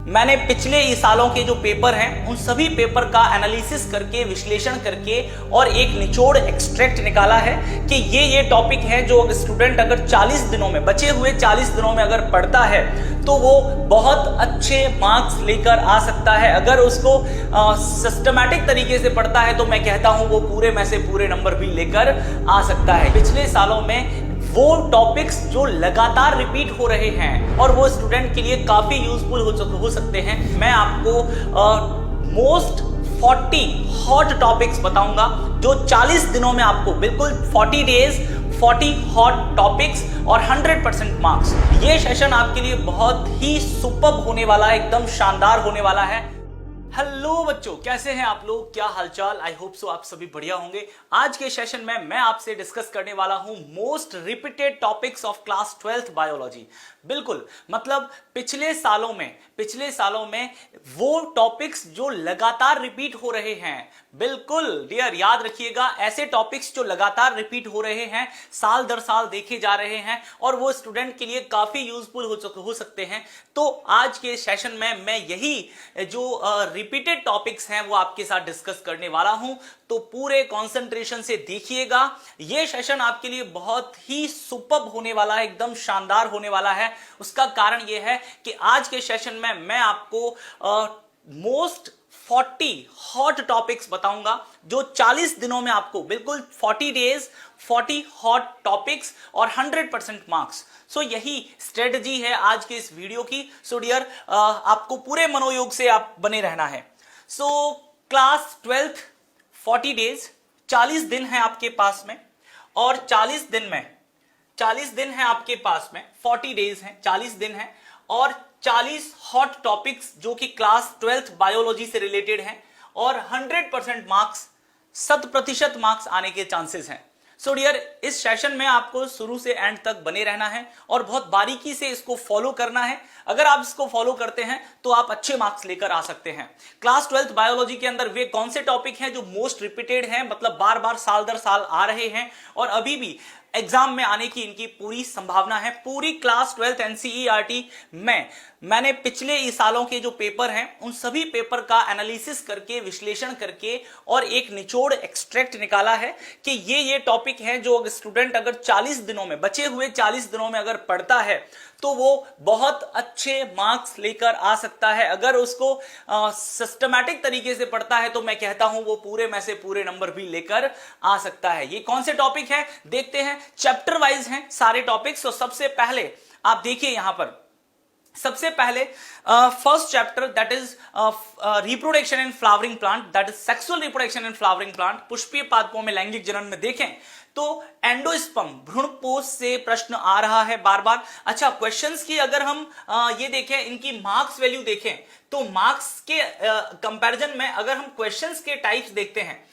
मैंने पिछले सालों के जो पेपर हैं उन सभी पेपर का एनालिसिस करके विश्लेषण करके और एक निचोड़ एक्सट्रैक्ट निकाला है कि ये टॉपिक है जो स्टूडेंट अगर 40 दिनों में बचे हुए 40 दिनों में अगर पढ़ता है तो वो बहुत अच्छे मार्क्स लेकर आ सकता है। अगर उसको सिस्टमैटिक तरीके से पढ़ता है तो मैं कहता हूं वो पूरे में से पूरे नंबर भी लेकर आ सकता है। पिछले सालों में वो टॉपिक्स जो लगातार रिपीट हो रहे हैं और वो स्टूडेंट के लिए काफी यूजफुल हो सकते हैं, मैं आपको मोस्ट 40 हॉट टॉपिक्स बताऊंगा जो 40 दिनों में आपको बिल्कुल 40 डेज 40 हॉट टॉपिक्स और 100% मार्क्स। ये सेशन आपके लिए बहुत ही सुपर्ब होने वाला है, एकदम शानदार होने वाला है। हेलो बच्चों, कैसे हैं आप लोग, क्या हालचाल। आई होप सो आप सभी बढ़िया होंगे। आज के सेशन में मैं आपसे डिस्कस करने वाला हूं most repeated topics of class 12th biology. बिल्कुल, मतलब पिछले सालों में वो टॉपिक्स जो लगातार रिपीट हो रहे हैं। बिल्कुल डियर, याद रखिएगा, ऐसे टॉपिक्स जो लगातार रिपीट हो रहे हैं, साल दर साल देखे जा रहे हैं और वो स्टूडेंट के लिए काफी यूजफुल हो सकते हैं। तो आज के सेशन में मैं यही जो रिपीटेड टॉपिक्स हैं वो आपके साथ डिस्कस करने वाला हूं। तो पूरे कंसंट्रेशन से देखिएगा, ये सेशन आपके लिए बहुत ही सुपर्ब होने वाला है, एकदम शानदार होने वाला है। उसका कारण यह है कि आज के सेशन में मैं आपको मोस्ट 40 हॉट टॉपिक्स बताऊंगा जो 40 दिनों में आपको बिल्कुल 40 डेज 40 हॉट टॉपिक्स और 100% मार्क्स। सो यही स्ट्रेटजी है आज के इस वीडियो की। सो डियर, आपको पूरे मनोयोग से आप बने रहना है। सो क्लास 12th 40 डेज 40 दिन है आपके पास में और 40 दिन है आपके पास में 40 डेज हैं, 40 दिन है और 40 हॉट टॉपिक्स जो कि क्लास 12th बायोलॉजी से रिलेटेड हैं और 100% मार्क्स, 100% मार्क्स आने के चांसेस हैं। सो डियर, इस सेशन में आपको शुरू से एंड तक बने रहना है और बहुत बारीकी से इसको फॉलो करना है। अगर आप इसको फॉलो करते हैं तो आप अच्छे मार्क्स लेकर आ सकते हैं। क्लास 12th बायोलॉजी के अंदर वे कौन से टॉपिक हैं जो मोस्ट रिपीटेड हैं, मतलब बार बार साल दर साल आ रहे हैं और अभी भी एग्जाम में आने की इनकी पूरी संभावना है। पूरी क्लास 12th एनसीईआरटी में मैंने पिछले सालों के जो पेपर हैं उन सभी पेपर का एनालिसिस करके विश्लेषण करके और एक निचोड़ एक्सट्रैक्ट निकाला है कि ये टॉपिक है जो स्टूडेंट अगर 40 दिनों में बचे हुए 40 दिनों में अगर पढ़ता है तो वो बहुत अच्छे मार्क्स लेकर आ सकता है। अगर उसको सिस्टमैटिक तरीके से पढ़ता है तो मैं कहता हूं वो पूरे में से पूरे नंबर भी लेकर आ सकता है। ये कौन से टॉपिक है देखते हैं, चैप्टर वाइज हैं सारे टॉपिक्स। तो सबसे पहले आप देखिए यहां पर, सबसे पहले first chapter that is reproduction in flowering plant, that is sexual reproduction in flowering plant. पुष्पीय पादपों में लैंगिक जनन में देखें तो एंडोस्पर्म भ्रूणपोष से प्रश्न आ रहा है बार बार। अच्छा, क्वेश्चंस की अगर हम ये देखें, इनकी मार्क्स वैल्यू देखें तो मार्क्स के कंपैरिजन में अगर हम क्वेश्चंस के टाइप्स देखते हैं,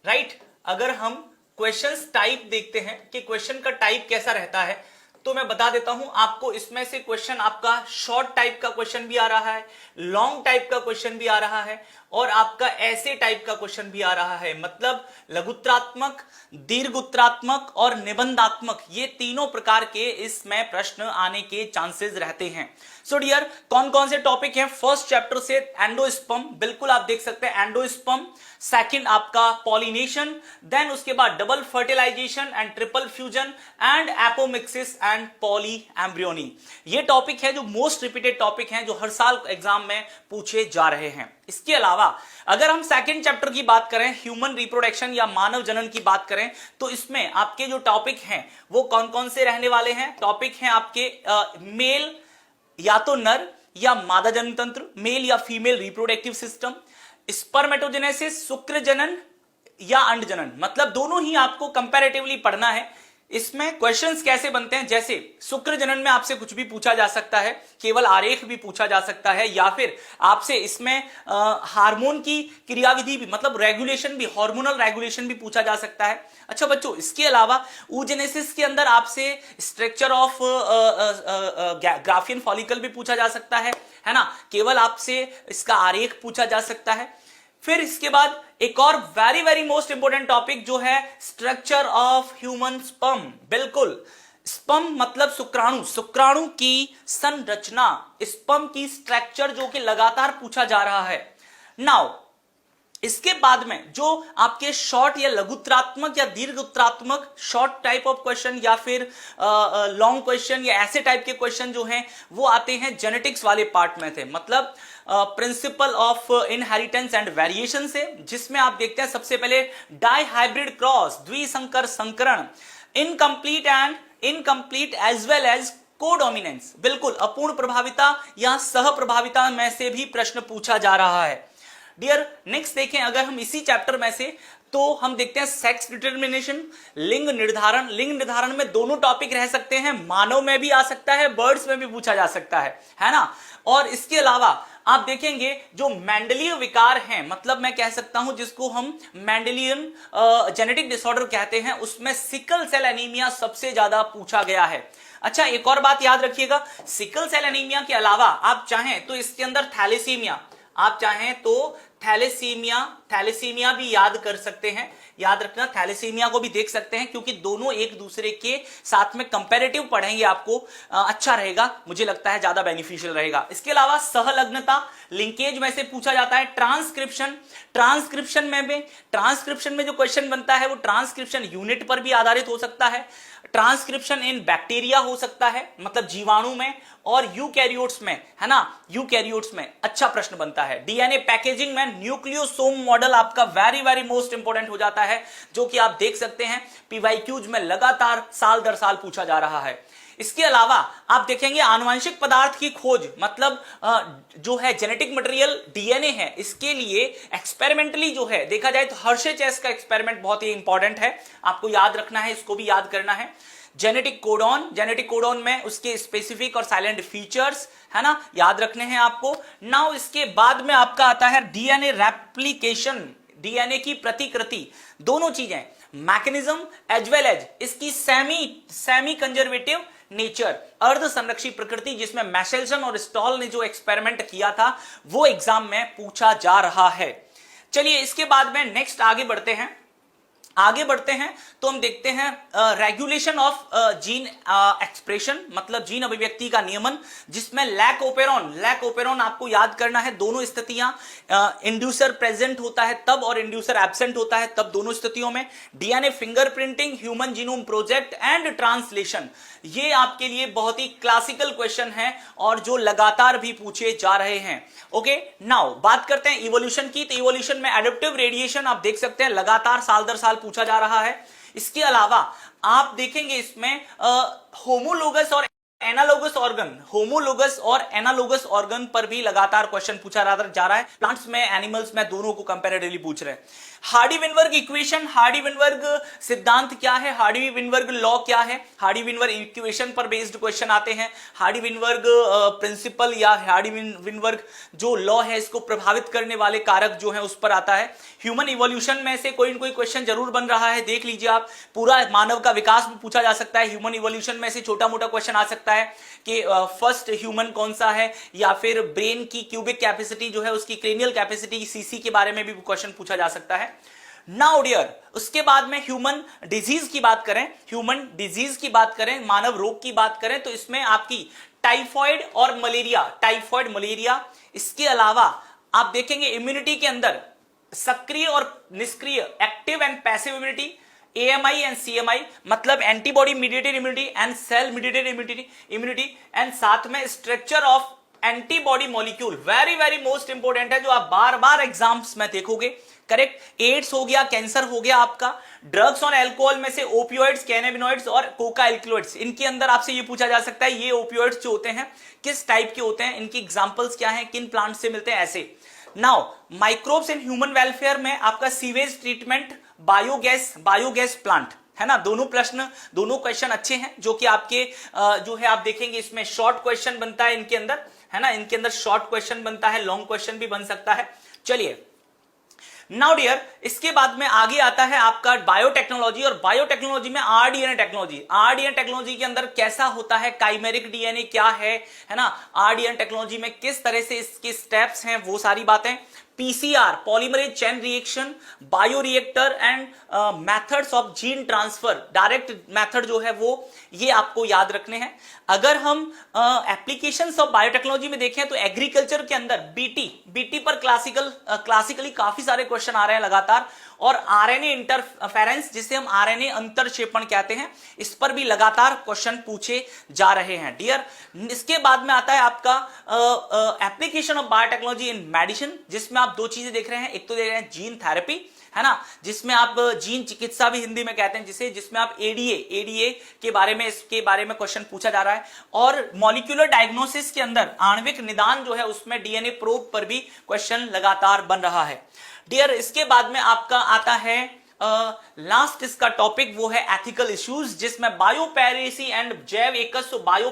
राइट, अगर हम क्वेश्चंस टाइप देखते हैं कि क्वेश्चन का टाइप कैसा रहता है तो मैं बता देता हूं आपको। इसमें से क्वेश्चन आपका शॉर्ट टाइप का क्वेश्चन भी आ रहा है, लॉन्ग टाइप का क्वेश्चन भी आ रहा है और आपका ऐसे टाइप का क्वेश्चन भी आ रहा है। मतलब लघुत्तरात्मक, दीर्घोत्तरात्मक और निबंधात्मक, ये तीनों प्रकार के इसमें प्रश्न आने के चांसेस रहते हैं। सो डियर, कौन कौन से टॉपिक हैं फर्स्ट चैप्टर से? एंडोस्पर्म, बिल्कुल आप देख सकते हैं एंडोस्पर्म। सेकंड आपका पॉलिनेशन, देन उसके बाद double fertilisation and triple fusion and apomixis and polyembryony. ये टॉपिक है जो मोस्ट रिपीटेड टॉपिक हैं जो हर साल एग्जाम में पूछे जा रहे हैं। इसके अलावा अगर हम सेकंड चैप्टर की बात करें, ह्यूमन रिप्रोडक्शन या मानव जनन की बात करें, तो इसमें आपके जो टॉपिक हैं वो कौन कौन से रहने वाले हैं? टॉपिक हैं आपके मेल या तो नर या मादा जनन तंत्र, मेल या फीमेल रिप्रोडक्टिव सिस्टम, स्पर्मेटोजेनेसिस शुक्र जनन या अंड जनन, मतलब दोनों ही आपको कंपैरेटिवली पढ़ना है। इसमें क्वेश्चंस कैसे बनते हैं, जैसे शुक्र जनन में आपसे कुछ भी पूछा जा सकता है, केवल आरेख भी पूछा जा सकता है, या फिर आपसे इसमें हार्मोन की क्रियाविधि भी, मतलब रेगुलेशन भी, हार्मोनल रेगुलेशन भी पूछा जा सकता है। अच्छा बच्चों, इसके अलावा oogenesis के अंदर आपसे स्ट्रक्चर ऑफ ग्राफियन फॉलिकल भी पूछा जा सकता है ना, केवल आपसे इसका आरेख पूछा जा सकता है। फिर इसके बाद एक और very very most important topic जो है स्ट्रक्चर ऑफ ह्यूमन स्पर्म। बिल्कुल, स्पर्म मतलब शुक्राणु, शुक्राणु की संरचना, स्पर्म की स्ट्रक्चर जो कि लगातार पूछा जा रहा है। नाउ इसके बाद में जो आपके शॉर्ट या लघुत्तरात्मक या दीर्घ उत्तरात्मक शॉर्ट टाइप ऑफ क्वेश्चन या फिर लॉन्ग क्वेश्चन या ऐसे टाइप के क्वेश्चन जो हैं वो आते हैं जेनेटिक्स वाले पार्ट में थे, मतलब principle of inheritance and variation से, जिसमें आप देखते हैं सबसे पहले डाई हाइब्रिड क्रॉस, द्विसंकर संकरण, incomplete as well as codominance, बिल्कुल अपूर्ण प्रभाविता या सह प्रभाविता में से भी प्रश्न पूछा जा रहा है। डियर नेक्स्ट देखें, अगर हम इसी चैप्टर में से तो हम देखते हैं सेक्स डिटर्मिनेशन, लिंग निर्धारण। लिंग निर्धारण में दोनों टॉपिक रह सकते हैं, मानव में भी आ सकता है, बर्ड्स में भी पूछा जा सकता है ना। और इसके अलावा आप देखेंगे जो मेंडेलियन विकार हैं, मतलब मैं कह सकता हूं जिसको हम मेंडेलियन जेनेटिक डिसऑर्डर कहते हैं, उसमें सिकल सेल एनीमिया सबसे ज्यादा पूछा गया है। अच्छा, एक और बात याद रखिएगा, सिकल सेल एनीमिया के अलावा आप चाहें तो इसके अंदर थैलेसीमिया, आप चाहें तो थैलेसीमिया भी याद कर सकते हैं। याद रखना, थैलेसीमिया को भी देख सकते हैं, क्योंकि दोनों एक दूसरे के साथ में कंपैरेटिव पढ़ेंगे आपको, अच्छा रहेगा, मुझे लगता है ज्यादा बेनिफिशियल रहेगा। इसके अलावा सहलग्नता, लिंकेज में से पूछा जाता है। ट्रांसक्रिप्शन में जो क्वेश्चन बनता है वो ट्रांसक्रिप्शन यूनिट पर भी आधारित हो सकता है। ट्रांसक्रिप्शन इन बैक्टीरिया हो सकता है, मतलब जीवाणु में, और यूकैरियोट्स में, है ना, यूकैरियोट्स में अच्छा प्रश्न बनता है। डीएनए पैकेजिंग में न्यूक्लियोसोम मॉडल आपका वेरी वेरी मोस्ट इंपोर्टेंट हो जाता है, जो कि आप देख सकते हैं पीवाईक्यूज में लगातार साल दर साल पूछा जा रहा है। इसके अलावा आप देखेंगे आनुवंशिक पदार्थ की खोज, मतलब जो है जेनेटिक मटेरियल डीएनए है, इसके लिए एक्सपेरिमेंटली जो है देखा जाए तो हर्शे चेस का एक्सपेरिमेंट बहुत ही इंपॉर्टेंट है, आपको याद रखना है, इसको भी याद करना है। जेनेटिक कोडॉन में उसके स्पेसिफिक और साइलेंट फीचर्स, है ना, याद रखने हैं आपको। नाउ इसके बाद में आपका आता है डीएनए रेप्लिकेशन, डीएनए की प्रतिकृति, दोनों चीजें, मैकेनिज्म एज वेल एज इसकी सेमी कंजर्वेटिव नेचर, अर्ध संरक्षी प्रकृति, जिसमें मैशेल्सन और स्टॉल ने जो एक्सपेरिमेंट किया था वो एग्जाम में पूछा जा रहा है। चलिए इसके बाद में नेक्स्ट आगे बढ़ते हैं तो हम देखते हैं रेगुलेशन ऑफ जीन एक्सप्रेशन, मतलब जीन अभिव्यक्ति का नियमन, जिसमें लैक ओपेरॉन आपको याद करना है। दोनों स्थितियां, इंड्यूसर प्रेजेंट होता है तब और इंड्यूसर एब्सेंट होता है तब, दोनों स्थितियों में। DNA fingerprinting, human genome project and translation, ये आपके लिए बहुत ही क्लासिकल क्वेश्चन है और जो लगातार भी पूछे जा रहे हैं। ओके, नाउ बात करते हैं इवोल्यूशन की। तो इवोल्यूशन में एडेप्टिव रेडिएशन आप देख सकते हैं लगातार साल दर साल पूछा जा रहा है। इसके अलावा आप देखेंगे इसमें होमोलोगस और एनालोगस ऑर्गन पर भी लगातार क्वेश्चन पूछा जा रहा है। प्लांट्स में, एनिमल्स में, दोनों को कंपैरेटिवली पूछ रहे हैं। हार्डी-विनबर्ग इक्वेशन, हार्डी-विनबर्ग सिद्धांत क्या है, हार्डी-विनबर्ग लॉ क्या है, हार्डी-विनबर्ग इक्वेशन पर बेस्ड क्वेश्चन आते हैं। हार्डी-विनबर्ग प्रिंसिपल या हार्डी-विनबर्ग जो लॉ है इसको प्रभावित करने वाले कारक जो है उस पर आता है। ह्यूमन इवोल्यूशन में से कोई न कोई क्वेश्चन जरूर बन रहा है, देख लीजिए आप, पूरा मानव का विकास भी पूछा जा सकता है। ह्यूमन इवोल्यूशन में से छोटा मोटा क्वेश्चन आ सकता है कि फर्स्ट ह्यूमन कौन सा है, या फिर ब्रेन की क्यूबिक कैपेसिटी जो है उसकी, क्रेनियल कैपेसिटी सीसी के बारे में भी क्वेश्चन पूछा जा सकता है। नाउ डियर, उसके बाद में ह्यूमन डिजीज की बात करें, मानव रोग की बात करें, तो इसमें आपकी टाइफॉइड और मलेरिया, इसके अलावा आप देखेंगे इम्यूनिटी के अंदर सक्रिय और निष्क्रिय, active and passive immunity, AMI and CMI, मतलब antibody mediated immunity and cell mediated immunity, and साथ में structure of antibody molecule, very very most important है, जो आप बार बार एग्जाम्स में देखोगे। करेक्ट, एड्स हो गया, कैंसर हो गया आपका। ड्रग्स और एल्कोहल में से ओपियोइड्स, कैनाबिनॉइड्स और कोका एल्कलॉइड्स, इनके अंदर आपसे ये पूछा जा सकता है ये ओपियोइड्स जो होते हैं किस टाइप के होते हैं, इनकी एग्जांपल्स क्या हैं, किन प्लांट से मिलते हैं, ऐसे। Now microbes in human welfare में आपका सीवेज ट्रीटमेंट, बायोगैस प्लांट, है ना। दोनों क्वेश्चन अच्छे हैं, जो कि आपके जो है आप देखेंगे इसमें शॉर्ट क्वेश्चन बनता है इनके अंदर, है ना, इनके अंदर शॉर्ट क्वेश्चन बनता है, लॉन्ग क्वेश्चन भी बन सकता है। चलिए नाउ डियर, इसके बाद में आगे आता है आपका बायोटेक्नोलॉजी, और बायोटेक्नोलॉजी में आरडीएनए टेक्नोलॉजी के अंदर कैसा होता है, काइमेरिक डीएनए क्या है ना, आरडीएनए टेक्नोलॉजी में किस तरह से इसके स्टेप्स हैं, वो सारी बातें। PCR polymerase chain reaction, bioreactor and methods of gene transfer, direct method जो है वो ये आपको याद रखने हैं। अगर हम एप्लीकेशंस ऑफ बायोटेक्नोलॉजी में देखें तो एग्रीकल्चर के अंदर बीटी पर क्लासिकली काफी सारे क्वेश्चन आ रहे हैं लगातार, और आरएनए इंटरफेरेंस जिसे हम आरएनए अंतरक्षेपण कहते हैं, इस पर भी लगातार क्वेश्चन पूछे जा रहे हैं डियर। इसके बाद में आता है आपका application of biotechnology in medicine, जिसमें आप दो चीजें देख रहे हैं, एक तो देख रहे हैं जीन थेरेपी, है ना, जिसमें आप जीन चिकित्सा भी हिंदी में कहते हैं, जिसमें आप एडीए के बारे में, इसके बारे में क्वेश्चन पूछा जा रहा है, और मॉलिक्यूलर डायग्नोसिस के अंदर आणविक निदान जो है उसमें डीएनए प्रोब पर भी क्वेश्चन लगातार बन रहा है डियर। इसके बाद में आपका आता है लास्ट इसका टॉपिक, वो है एथिकल इश्यूज, जिसमें बायोपेरेसी एंड जैव एकस्व बायो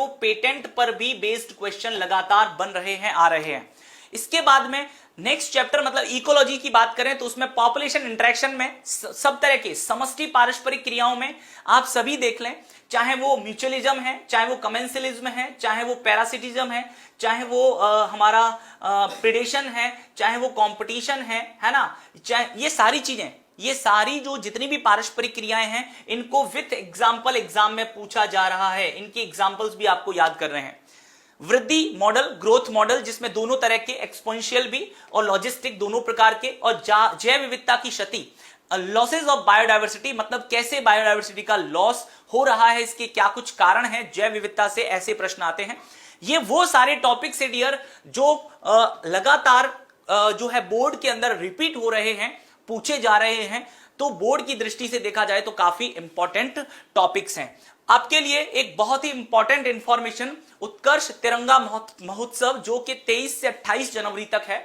पेटेंट पर भी बेस्ड क्वेश्चन लगातार बन रहे हैं, आ रहे हैं। इसके बाद में नेक्स्ट चैप्टर मतलब इकोलॉजी की बात करें तो उसमें पॉपुलेशन इंटरेक्शन में सब तरह के समष्टि पारस्परिक क्रियाओं में आप सभी देख लें, चाहे वो म्यूचुअलिज्म है, चाहे वो कमेंसलिज्म है, चाहे वो पैरासिटिज्म है, चाहे वो हमारा प्रेडेशन है, चाहे वो कंपटीशन है ना, चाहे ये सारी चीजें, ये सारी जो जितनी भी पारस्परिक क्रियाएं हैं, इनको विथ एग्जाम्पल एग्जाम में पूछा जा रहा है। इनकी एग्जाम्पल्स भी आपको याद कर रहे हैं। वृद्धि मॉडल, ग्रोथ मॉडल, जिसमें दोनों तरह के एक्सपोनेंशियल भी और लॉजिस्टिक दोनों प्रकार के, और जैव विविधता की क्षति, लॉसेज ऑफ बायोडायवर्सिटी, मतलब कैसे बायोडायवर्सिटी का लॉस हो रहा है, इसके क्या कुछ कारण हैं जैव विविधता से, ऐसे प्रश्न आते हैं। ये वो सारे टॉपिक्स है डियर जो लगातार जो है बोर्ड के अंदर रिपीट हो रहे हैं, पूछे जा रहे हैं, तो बोर्ड की दृष्टि से देखा जाए तो काफी इंपॉर्टेंट टॉपिक्स हैं। आपके लिए एक बहुत ही इंपॉर्टेंट इंफॉर्मेशन, उत्कर्ष तिरंगा महोत्सव जो कि 23 से 28 जनवरी तक है,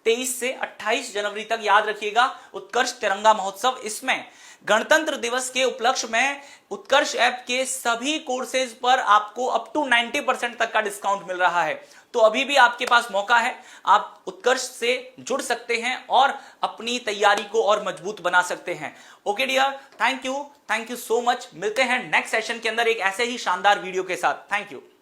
23 से 28 जनवरी तक याद रखिएगा उत्कर्ष तिरंगा महोत्सव। इसमें गणतंत्र दिवस के उपलक्ष्य में उत्कर्ष ऐप के सभी कोर्सेज पर आपको अप टू 90% तक का डिस्काउंट मिल रहा है। तो अभी भी आपके पास मौका है, आप उत्कर्ष से जुड़ सकते हैं और अपनी तैयारी को और मजबूत बना सकते हैं। Okay dear, thank you so much. मिलते हैं नेक्स्ट सेशन के अंदर एक ऐसे ही शानदार वीडियो के साथ। Thank you.